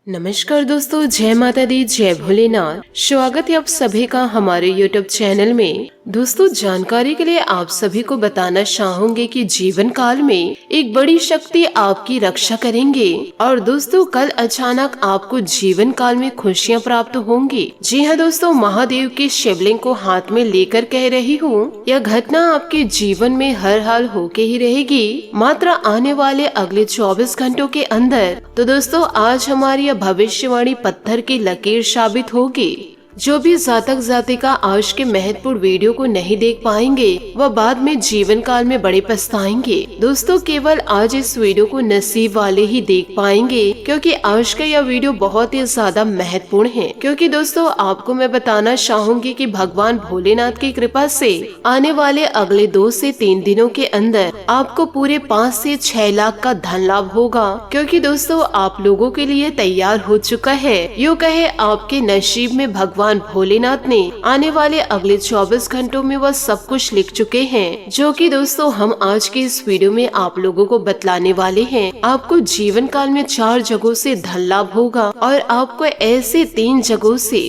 नमस्कार दोस्तों, जय माता दी, जय भोलेनाथ। स्वागत है आप सभी का हमारे YouTube चैनल में। दोस्तों, जानकारी के लिए आप सभी को बताना चाहूंगे कि जीवन काल में एक बड़ी शक्ति आपकी रक्षा करेंगे। और दोस्तों, कल अचानक आपको जीवन काल में खुशियां प्राप्त होंगी। जी हाँ दोस्तों, महादेव के शिवलिंग को हाथ में लेकर कह रही हूँ, यह घटना आपके जीवन में हर हाल होके ही रहेगी, मात्र आने वाले अगले 24 घंटों के अंदर। तो दोस्तों, आज हमारी भविष्यवाणी पत्थर की लकीर साबित होगी। जो भी जातक जातिका आज के महत्वपूर्ण वीडियो को नहीं देख पाएंगे, वह बाद में जीवन काल में बड़े पछताएंगे। दोस्तों, केवल आज इस वीडियो को नसीब वाले ही देख पाएंगे, क्योंकि आज का यह वीडियो बहुत ही ज्यादा महत्वपूर्ण है। क्योंकि दोस्तों, आपको मैं बताना चाहूंगी कि भगवान भोलेनाथ की कृपा से आने वाले अगले 2 से 3 दिनों के अंदर आपको पूरे 5 से 6 लाख का धन लाभ होगा। क्योंकि दोस्तों, आप लोगों के लिए तैयार हो चुका है। यूँ कहे आपके नसीब में भगवान भोलेनाथ ने आने वाले अगले 24 घंटों में वह सब कुछ लिख चुके हैं, जो कि दोस्तों हम आज के इस वीडियो में आप लोगों को बतलाने वाले हैं। आपको जीवन काल में 4 जगहों से धन लाभ होगा और आपको ऐसे 3 जगहों से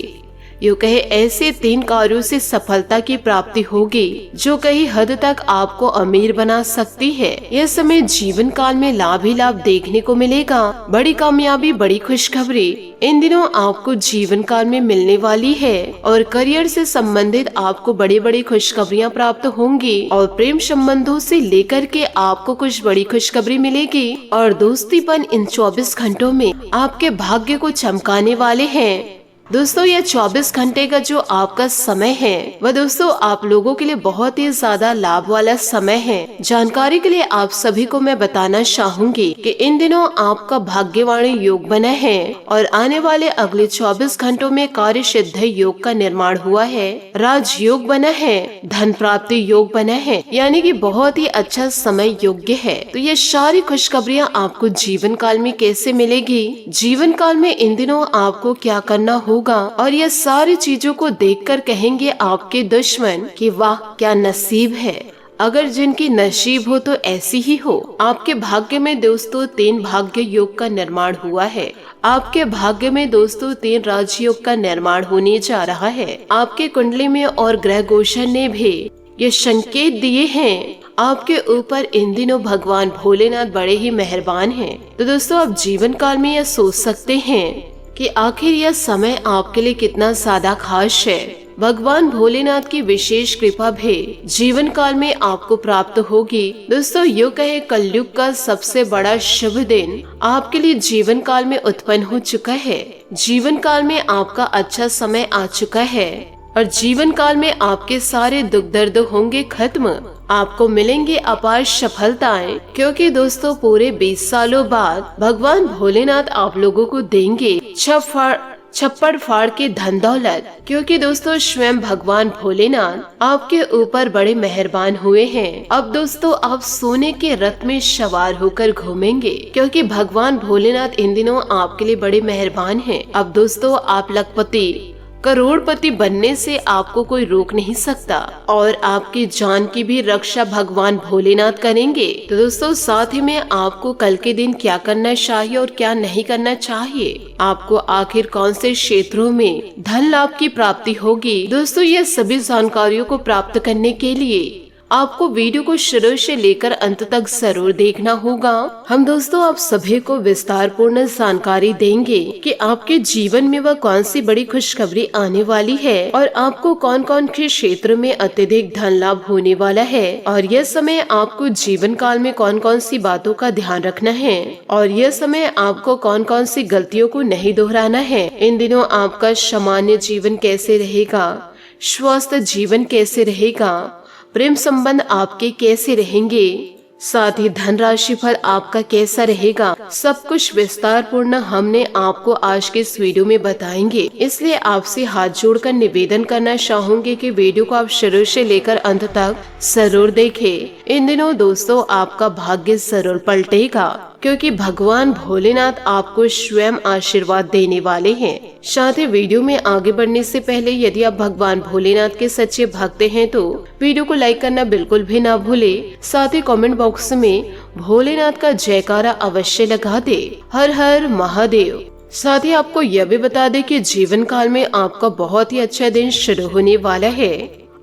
यूँ कहे ऐसे 3 कार्यों से सफलता की प्राप्ति होगी, जो कई हद तक आपको अमीर बना सकती है। यह समय जीवन काल में लाभ ही लाभ देखने को मिलेगा। बड़ी कामयाबी, बड़ी खुशखबरी इन दिनों आपको जीवन काल में मिलने वाली है। और करियर से संबंधित आपको बड़ी बड़ी खुशखबरियाँ प्राप्त होंगी। और प्रेम संबंधों से लेकर के आपको कुछ बड़ी खुशखबरी मिलेगी। और दोस्तीपन इन 24 घंटों में आपके भाग्य को चमकाने वाले हैं। दोस्तों, यह 24 घंटे का जो आपका समय है, वह दोस्तों आप लोगों के लिए बहुत ही ज्यादा लाभ वाला समय है। जानकारी के लिए आप सभी को मैं बताना चाहूंगी कि इन दिनों आपका भाग्यवाणी योग बना है और आने वाले अगले 24 घंटों में कार्य सिद्ध योग का निर्माण हुआ है, राज योग बना है, धन प्राप्ति योग बना है, यानी कि बहुत ही अच्छा समय योग्य है। तो ये सारी खुशखबरियाँ आपको जीवन काल में कैसे मिलेगी, जीवन काल में इन दिनों आपको क्या करना होगा, और ये सारी चीजों को देखकर कहेंगे आपके दुश्मन कि वाह क्या नसीब है। अगर जिनकी नसीब हो तो ऐसी ही हो। आपके भाग्य में दोस्तों 3 भाग्य योग का निर्माण हुआ है। आपके भाग्य में दोस्तों 3 राजयोग का निर्माण होने जा रहा है। आपके कुंडली में और ग्रह गोचर ने भी ये संकेत दिए हैं आपके ऊपर। इन दिनों भगवान भोलेनाथ बड़े ही मेहरबान हैं। तो दोस्तों, आप जीवन काल में यह सोच सकते हैं कि आखिर यह समय आपके लिए कितना ज्यादा खास है। भगवान भोलेनाथ की विशेष कृपा भी जीवन काल में आपको प्राप्त होगी। दोस्तों, यूँ कहे कलयुग का सबसे बड़ा शुभ दिन आपके लिए जीवन काल में उत्पन्न हो चुका है। जीवन काल में आपका अच्छा समय आ चुका है और जीवन काल में आपके सारे दुख दर्द होंगे खत्म। आपको मिलेंगे अपार सफलताएं, क्योंकि दोस्तों पूरे 20 सालों बाद भगवान भोलेनाथ आप लोगों को देंगे छप्पड़ फाड़ के धन दौलत। क्योंकि दोस्तों स्वयं भगवान भोलेनाथ आपके ऊपर बड़े मेहरबान हुए हैं। अब दोस्तों आप सोने के रथ में सवार होकर घूमेंगे, क्योंकि भगवान भोलेनाथ इन दिनों आपके लिए बड़े मेहरबान हैं। अब दोस्तों आप लखपति करोड़पति बनने से आपको कोई रोक नहीं सकता और आपकी जान की भी रक्षा भगवान भोलेनाथ करेंगे। तो दोस्तों, साथ ही में आपको कल के दिन क्या करना चाहिए और क्या नहीं करना चाहिए, आपको आखिर कौन से क्षेत्रों में धन लाभ की प्राप्ति होगी, दोस्तों ये सभी जानकारियों को प्राप्त करने के लिए आपको वीडियो को शुरू से लेकर अंत तक जरूर देखना होगा। हम दोस्तों आप सभी को विस्तार पूर्ण जानकारी देंगे कि आपके जीवन में वह कौन सी बड़ी खुशखबरी आने वाली है और आपको कौन कौन से क्षेत्र में अत्यधिक धन लाभ होने वाला है, और यह समय आपको जीवन काल में कौन कौन सी बातों का ध्यान रखना है, और यह समय आपको कौन कौन सी गलतियों को नहीं दोहराना है। इन दिनों आपका सामान्य जीवन कैसे रहेगा, स्वस्थ जीवन कैसे रहेगा, प्रेम संबंध आपके कैसे रहेंगे, साथ ही धनराशि फल आपका कैसा रहेगा, सब कुछ विस्तार पूर्ण हमने आपको आज के इस वीडियो में बताएंगे। इसलिए आपसे हाथ जोड़कर निवेदन करना चाहूंगी कि वीडियो को आप शुरू से लेकर अंत तक जरूर देखें। इन दिनों दोस्तों आपका भाग्य जरूर पलटेगा, क्योंकि भगवान भोलेनाथ आपको स्वयं आशीर्वाद देने वाले हैं। साथ ही वीडियो में आगे बढ़ने से पहले यदि आप भगवान भोलेनाथ के सच्चे भक्त हैं तो वीडियो को लाइक करना बिल्कुल भी ना भूले। साथ ही कमेंट बॉक्स में भोलेनाथ का जयकारा अवश्य लगा दे। हर हर महादेव। साथ ही आपको यह भी बता दें कि जीवन काल में आपका बहुत ही अच्छा दिन शुरू होने वाला है।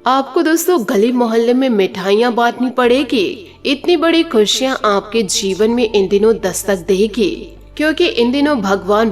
आपको दोस्तों गली मोहल्ले में मिठाइयाँ बांटनी पड़ेगी। इतनी बड़ी खुशियाँ आपके जीवन में इन दिनों दस्तक देगी, क्योंकि इन दिनों भगवान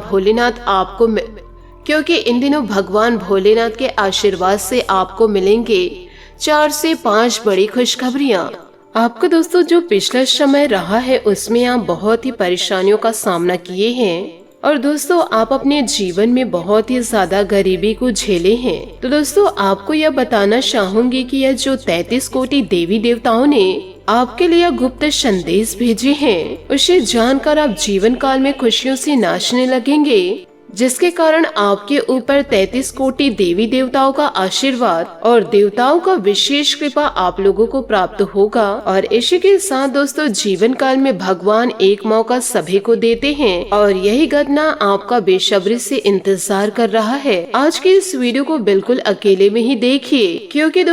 भोलेनाथ के आशीर्वाद से आपको मिलेंगे 4 से 5 बड़ी खुशखबरियाँ। आपका दोस्तों जो पिछला समय रहा है उसमें आप बहुत ही परेशानियों का सामना किए हैं और दोस्तों आप अपने जीवन में बहुत ही ज्यादा गरीबी को झेले हैं। तो दोस्तों आपको यह बताना चाहूंगी कि यह जो 33 कोटि देवी देवताओं ने आपके लिए गुप्त संदेश भेजे हैं, उसे जानकर आप जीवन काल में खुशियों से नाचने लगेंगे, जिसके कारण आपके ऊपर 33 कोटि देवी देवताओं का आशीर्वाद और देवताओं का विशेष कृपा आप लोगों को प्राप्त होगा। और इसी के साथ दोस्तों जीवन काल में भगवान एक मौका सभी को देते हैं और यही घटना आपका बेसब्री से इंतजार कर रहा है। आज के इस वीडियो को बिल्कुल अकेले में ही देखिए, क्योंकि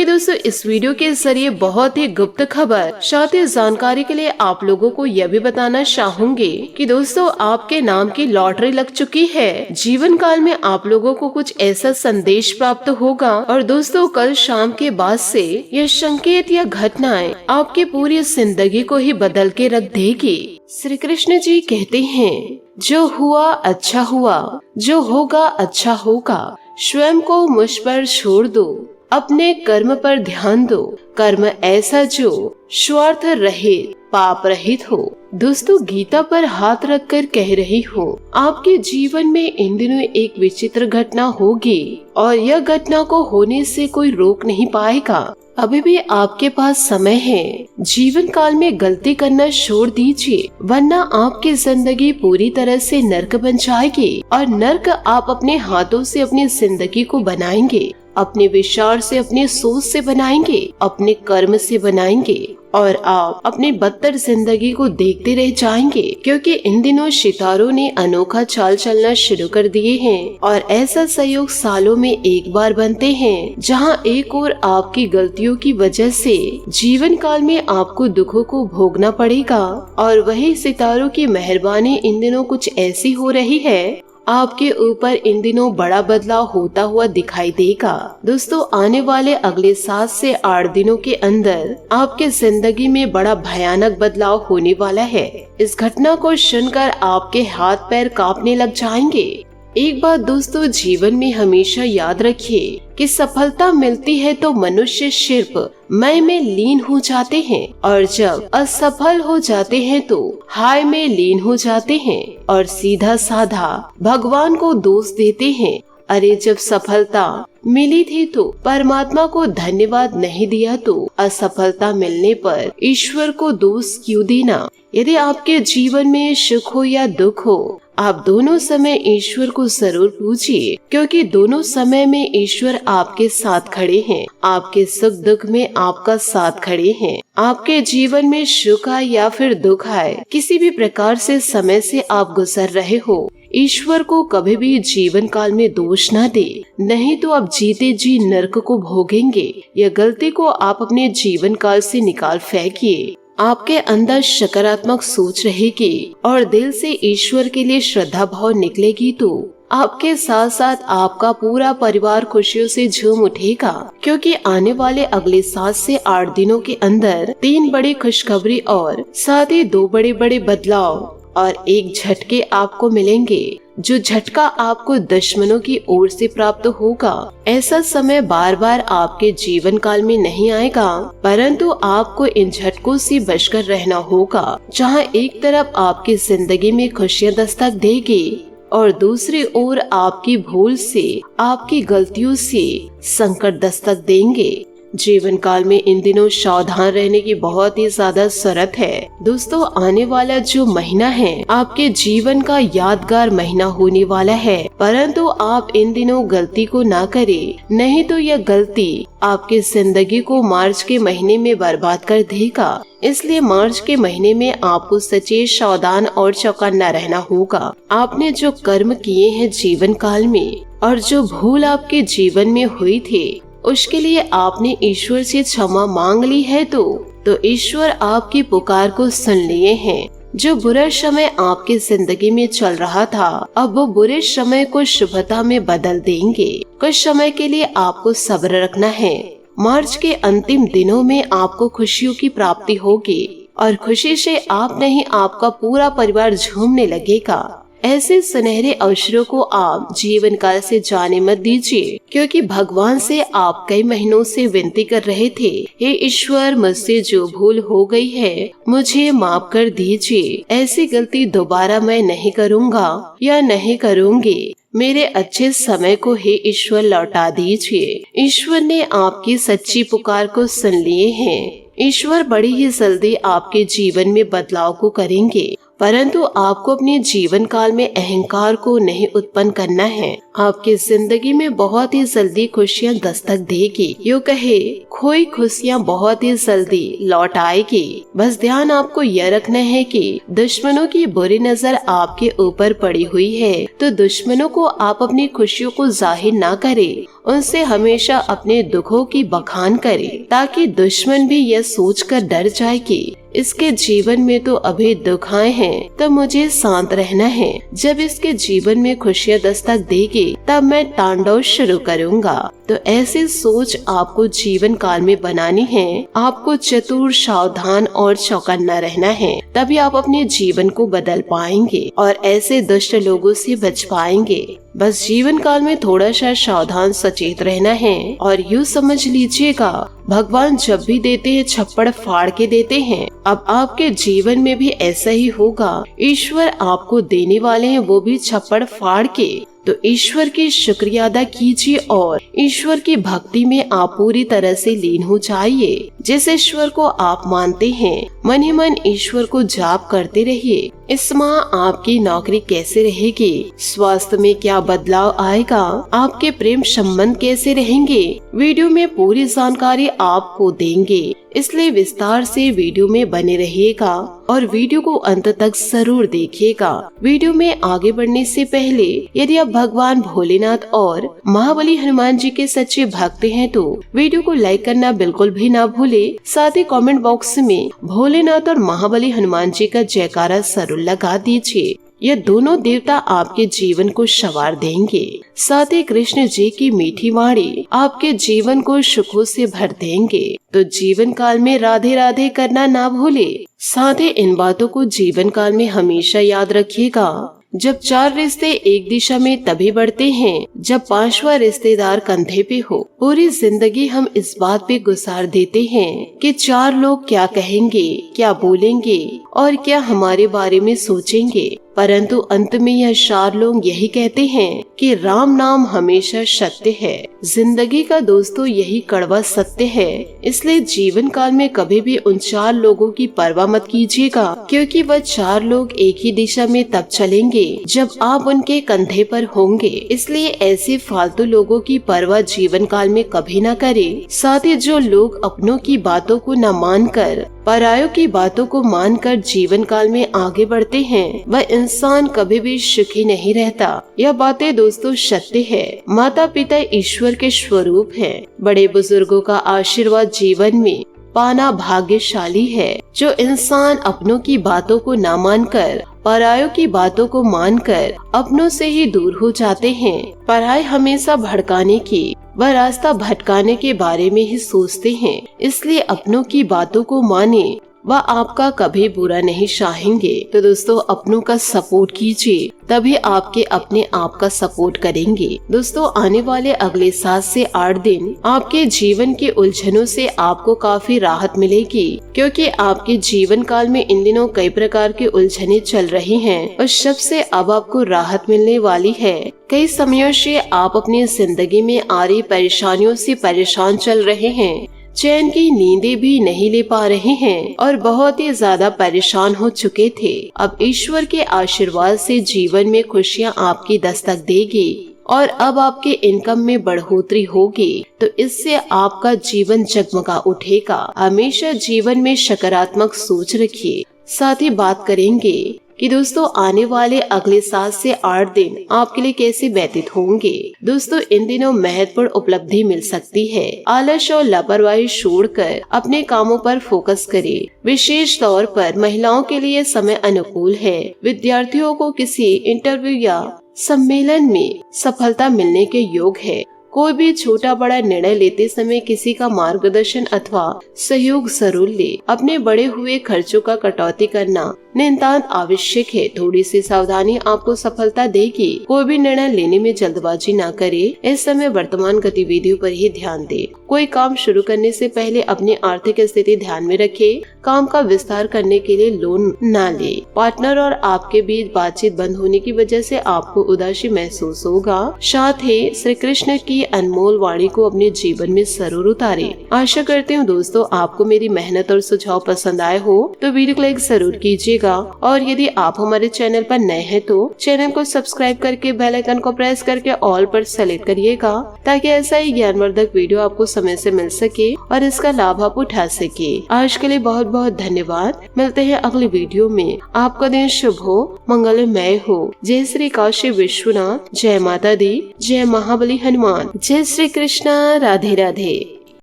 दोस्तों इस वीडियो के जरिए बहुत ही गुप्त खबर साथ ही जानकारी के लिए आप लोगों को यह भी बताना चाहूंगी कि दोस्तों आपके नाम की लॉटरी लग चुकी है। जीवन काल में आप लोगों को कुछ ऐसा संदेश प्राप्त होगा और दोस्तों कल शाम के बाद से यह संकेत या घटनाएं आपकी पूरी जिंदगी को ही बदल के रख देगी। श्री कृष्ण जी कहते हैं, जो हुआ अच्छा हुआ, जो होगा अच्छा होगा। स्वयं को मुझ पर छोड़ दो, अपने कर्म पर ध्यान दो। कर्म ऐसा जो स्वार्थ रहित पाप रहित हो। दोस्तों गीता पर हाथ रखकर कह रही हूँ, आपके जीवन में इन दिनों एक विचित्र घटना होगी और यह घटना को होने से कोई रोक नहीं पाएगा। अभी भी आपके पास समय है। जीवन काल में गलती करना छोड़ दीजिए, वरना आपकी जिंदगी पूरी तरह से नर्क बन जाएगी और नर्क आप अपने हाथों से अपनी जिंदगी को बनाएंगे, अपने विचार से, अपनी सोच से बनाएंगे, अपने कर्म से बनाएंगे और आप अपनी बदतर जिंदगी को देखते रह जाएंगे, क्योंकि इन दिनों सितारों ने अनोखा चाल चलना शुरू कर दिए हैं और ऐसा संयोग सालों में एक बार बनते हैं, जहां एक और आपकी गलतियों की वजह से जीवन काल में आपको दुखों को भोगना पड़ेगा और वही सितारों की मेहरबानी इन दिनों कुछ ऐसी हो रही है, आपके ऊपर इन दिनों बड़ा बदलाव होता हुआ दिखाई देगा। दोस्तों आने वाले अगले 7 से 8 दिनों के अंदर आपके जिंदगी में बड़ा भयानक बदलाव होने वाला है। इस घटना को सुनकर आपके हाथ पैर कांपने लग जाएंगे। एक बात दोस्तों जीवन में हमेशा याद रखिए कि सफलता मिलती है तो मनुष्य सिर्फ मैं में लीन हो जाते हैं और जब असफल हो जाते हैं तो हाय में लीन हो जाते हैं और सीधा साधा भगवान को दोष देते हैं। अरे जब सफलता मिली थी तो परमात्मा को धन्यवाद नहीं दिया तो असफलता मिलने पर ईश्वर को दोष क्यों देना। यदि आपके जीवन में सुख हो या दुख हो, आप दोनों समय ईश्वर को जरूर पूजिए, क्योंकि दोनों समय में ईश्वर आपके साथ खड़े हैं। आपके सुख दुख में आपका साथ खड़े हैं। आपके जीवन में सुख आए या फिर दुख आए, किसी भी प्रकार से समय से आप गुजर रहे हो, ईश्वर को कभी भी जीवन काल में दोष न दे, नहीं तो आप जीते जी नरक को भोगेंगे। यह गलती को आप अपने जीवन काल से निकाल फेंकिए। आपके अंदर सकारात्मक सोच रहेगी और दिल से ईश्वर के लिए श्रद्धा भाव निकलेगी तो आपके साथ साथ आपका पूरा परिवार खुशियों से झूम उठेगा, क्योंकि आने वाले अगले 7 से 8 दिनों के अंदर 3 बड़ी खुशखबरी और साथ ही 2 बड़े बड़े बदलाव और एक झटके आपको मिलेंगे, जो झटका आपको दुश्मनों की ओर से प्राप्त होगा। ऐसा समय बार बार आपके जीवन काल में नहीं आएगा, परंतु आपको इन झटकों से बचकर रहना होगा, जहां एक तरफ आपकी जिंदगी में खुशियां दस्तक देगी और दूसरी ओर आपकी भूल से, आपकी गलतियों से संकट दस्तक देंगे। जीवन काल में इन दिनों सावधान रहने की बहुत ही ज्यादा जरूरत है। दोस्तों आने वाला जो महीना है आपके जीवन का यादगार महीना होने वाला है, परंतु आप इन दिनों गलती को ना करें, नहीं तो यह गलती आपकी जिंदगी को मार्च के महीने में बर्बाद कर देगा। इसलिए मार्च के महीने में आपको सचेत, सावधान और चौकन्ना रहना होगा। आपने जो कर्म किए हैं जीवन काल में और जो भूल आपके जीवन में हुई थी, उसके लिए आपने ईश्वर से क्षमा मांग ली है तो ईश्वर आपकी पुकार को सुन लिए हैं। जो बुरा समय आपकी जिंदगी में चल रहा था, अब वो बुरे समय को शुभता में बदल देंगे। कुछ समय के लिए आपको सब्र रखना है। मार्च के अंतिम दिनों में आपको खुशियों की प्राप्ति होगी और खुशी से आप नहीं, आपका पूरा परिवार झूमने लगेगा। ऐसे सुनहरे अवसरों को आप जीवन काल से जाने मत दीजिए, क्योंकि भगवान से आप कई महीनों से विनती कर रहे थे, हे ईश्वर, मुझसे जो भूल हो गई है मुझे माफ कर दीजिए। ऐसी गलती दोबारा मैं नहीं करूँगा या नहीं करूँगी। मेरे अच्छे समय को हे ईश्वर लौटा दीजिए। ईश्वर ने आपकी सच्ची पुकार को सुन लिए हैं। ईश्वर बड़ी ही जल्दी आपके जीवन में बदलाव को करेंगे, परंतु आपको अपने जीवन काल में अहंकार को नहीं उत्पन्न करना है। आपकी जिंदगी में बहुत ही जल्दी खुशियाँ दस्तक देगी। यूँ कहे, खोई खुशियाँ बहुत ही जल्दी लौट आएगी। बस ध्यान आपको यह रखना है कि दुश्मनों की बुरी नजर आपके ऊपर पड़ी हुई है, तो दुश्मनों को आप अपनी खुशियों को जाहिर ना करें। उनसे हमेशा अपने दुखों की बखान करें, ताकि दुश्मन भी यह सोचकर डर जाए कि इसके जीवन में तो अभी दुख आए हैं, तो मुझे शांत रहना है। जब इसके जीवन में खुशियाँ दस्तक देगी, तब मैं तांडव शुरू करूँगा। तो ऐसी सोच आपको जीवन काल में बनानी है। आपको चतुर, सावधान और चौकन्ना रहना है, तभी आप अपने जीवन को बदल पाएंगे और ऐसे दुष्ट लोगों से बच पाएंगे। बस जीवन काल में थोड़ा सा सावधान सचेत रहना है। और यूँ समझ लीजिएगा, भगवान जब भी देते हैं छप्पड़ फाड़ के देते हैं। अब आपके जीवन में भी ऐसा ही होगा। ईश्वर आपको देने वाले हैं, वो भी छप्पड़ फाड़ के। तो ईश्वर की शुक्रिया अदा कीजिए और ईश्वर की भक्ति में आप पूरी तरह से लीन हो जाइए। जिस ईश्वर को आप मानते हैं, मन ही मन ईश्वर को जाप करते रहिए। इस माह आपकी नौकरी कैसे रहेगी, स्वास्थ्य में क्या बदलाव आएगा, आपके प्रेम संबंध कैसे रहेंगे, वीडियो में पूरी जानकारी आपको देंगे। इसलिए विस्तार से वीडियो में बने रहिएगा और वीडियो को अंत तक जरूर देखिएगा। वीडियो में आगे बढ़ने से पहले यदि आप भगवान भोलेनाथ और महाबली हनुमान जी के सच्चे भक्त हैं, तो वीडियो को लाइक करना बिल्कुल भी ना भूले। साथ ही कमेंट बॉक्स में भोलेनाथ और महाबली हनुमान जी का जयकारा जरूर लगा दीजिए। ये दोनों देवता आपके जीवन को संवार देंगे। साथ ही कृष्ण जी की मीठी वाणी आपके जीवन को सुखों से भर देंगे। तो जीवन काल में राधे राधे करना ना भूले। साथ ही इन बातों को जीवन काल में हमेशा याद रखिएगा। जब 4 रिश्ते एक दिशा में तभी बढ़ते हैं जब 5वां रिश्तेदार कंधे पे हो। पूरी जिंदगी हम इस बात पे गुजार देते हैं कि 4 लोग क्या कहेंगे, क्या बोलेंगे और क्या हमारे बारे में सोचेंगे, परंतु अंत में यह 4 लोग यही कहते हैं कि राम नाम हमेशा सत्य है। जिंदगी का दोस्तों यही कड़वा सत्य है। इसलिए जीवन काल में कभी भी उन 4 लोगों की परवाह मत कीजिएगा, क्योंकि वह 4 लोग एक ही दिशा में तब चलेंगे जब आप उनके कंधे पर होंगे। इसलिए ऐसे फालतू लोगों की परवाह जीवन काल में कभी न करें। साथ ही जो लोग अपनों की बातों को न मानकर परायों की बातों को मानकर जीवन काल में आगे बढ़ते हैं, वह इंसान कभी भी सुखी नहीं रहता। यह बातें दोस्तों सत्य है। माता पिता ईश्वर के स्वरूप हैं। बड़े बुजुर्गों का आशीर्वाद जीवन में पाना भाग्यशाली है। जो इंसान अपनों की बातों को न मानकर परायों की बातों को मानकर अपनों से ही दूर हो जाते हैं, पराये हमेशा भड़काने की वह रास्ता भटकाने के बारे में ही सोचते हैं। इसलिए अपनों की बातों को माने, वह आपका कभी बुरा नहीं चाहेंगे। तो दोस्तों अपनों का सपोर्ट कीजिए, तभी आपके अपने आप का सपोर्ट करेंगे। दोस्तों आने वाले अगले 7 से 8 दिन आपके जीवन के उलझनों से आपको काफी राहत मिलेगी, क्योंकि आपके जीवन काल में इन दिनों कई प्रकार के उलझने चल रही हैं और सबसे अब आपको राहत मिलने वाली है। कई समयों से आप अपनी जिंदगी में आ रही परेशानियों से परेशान चल रहे हैं, चैन की नींदें भी नहीं ले पा रहे हैं और बहुत ही ज्यादा परेशान हो चुके थे। अब ईश्वर के आशीर्वाद से जीवन में खुशियां आपकी दस्तक देगी और अब आपके इनकम में बढ़ोतरी होगी। तो इससे आपका जीवन जगमगा उठेगा। हमेशा जीवन में सकारात्मक सोच रखिए। साथ ही बात करेंगे कि दोस्तों आने वाले अगले 7 से 8 दिन आपके लिए कैसे व्यतीत होंगे। दोस्तों इन दिनों महत्वपूर्ण उपलब्धि मिल सकती है। आलस और लापरवाही छोड़कर अपने कामों पर फोकस करें। विशेष तौर पर महिलाओं के लिए समय अनुकूल है। विद्यार्थियों को किसी इंटरव्यू या सम्मेलन में सफलता मिलने के योग है। कोई भी छोटा बड़ा निर्णय लेते समय किसी का मार्गदर्शन अथवा सहयोग जरूर ले। अपने बढ़े हुए खर्चों का कटौती करना नितांत आवश्यक है। थोड़ी सी सावधानी आपको सफलता देगी। कोई भी निर्णय लेने में जल्दबाजी न करे। इस समय वर्तमान गतिविधियों पर ही ध्यान दे। कोई काम शुरू करने से पहले अपनी आर्थिक स्थिति ध्यान में रखे। काम का विस्तार करने के लिए लोन न ले। पार्टनर और आपके बीच बातचीत बंद होने की वजह से आपको उदासी महसूस होगा। साथ ही श्री कृष्ण की अनमोल वाणी को अपने जीवन में जरूर उतारे। आशा करती हूँ दोस्तों आपको मेरी मेहनत और सुझाव पसंद आए हो तो वीडियो को लाइक जरूर कीजिएगा और यदि आप हमारे चैनल पर नए हैं तो चैनल को सब्सक्राइब करके बेल आइकन को प्रेस करके ऑल पर सेलेक्ट करिएगा ताकि ऐसा ही ज्ञानवर्धक वीडियो आपको समय से मिल सके और इसका लाभ आप उठा सके। आज के लिए बहुत बहुत धन्यवाद। मिलते हैं अगली वीडियो में। आपका दिन शुभ हो, मंगलमय हो। जय श्री काशी विश्वनाथ, जय माता दी, जय महाबली हनुमान, जय श्री कृष्णा, राधे राधे।